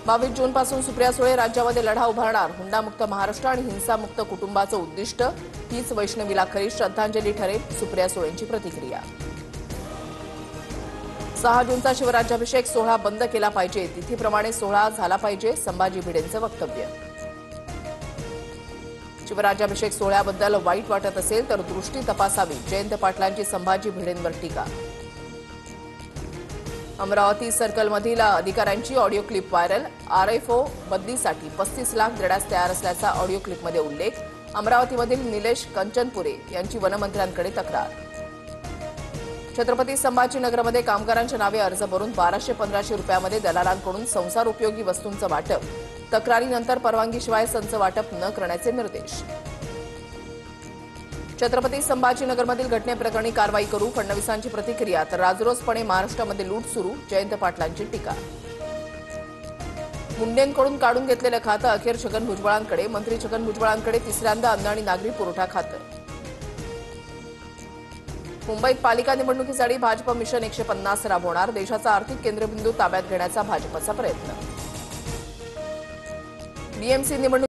22 जूनपासून सुप्रिया सुळे राज्यामध्ये लढा उभारणार. हुंडामुक्त महाराष्ट्र आणि हिंसामुक्त कुटुंबाचं उद्दिष्ट. हीच वैष्णवीला खरी श्रद्धांजली ठरेल. सुप्रिया सुळेंची प्रतिक्रिया. 6 जूनचा शिवराज्याभिषेक सोहळा बंद केला पाहिजे. तिथीप्रमाणे सोहळा झाला पाहिजे. संभाजी भिडेंचं वक्तव्य. शिवराज्याभिषेक सोहळ्याबद्दल वाईट वाटत असेल तर दृष्टी तपासावी. जयंत पाटलांची संभाजी भिडेंवर टीका. अमरावती सर्कलमधील अधिकाऱ्यांची ऑडिओ क्लिप व्हायरल. आरएफओ बदलीसाठी 35 लाख देण्यास तयार असल्याचा ऑडिओ क्लिपमध्ये उल्लेख. अमरावतीमधील निलेश कंचनपुरे यांची वनमंत्र्यांकडे तक्रार. छत्रपती संभाजीनगरमध्ये कामगारांच्या नावे अर्ज भरून 1200-1500 रुपयामध्ये दलालांकडून संसार उपयोगी वस्तूंचं वाटप. तक्रारीनंतर परवानगीशिवाय संच वाटप न करण्याचे निर्देश. छत्रपती संभाजीनगरमधील घटनेप्रकरणी कारवाई करू. फडणवीसांची प्रतिक्रिया. तर राजरोसपणे महाराष्ट्रामध्ये लूट सुरू. जयंत पाटलांची टीका. मुंडेंकडून काढून घेतलेलं खातं अखेर छगन भुजबळांकडे. मंत्री छगन भुजबळांकडे तिसऱ्यांदा अन्न आणि नागरी पुरवठा खातं. मुंबईत पालिका निवडणुकीसाठी भाजप मिशन 150 राबवणार. देशाचा आर्थिक केंद्रबिंदू ताब्यात घेण्याचा भाजपचा प्रयत्न. बीएमसी निवडणूक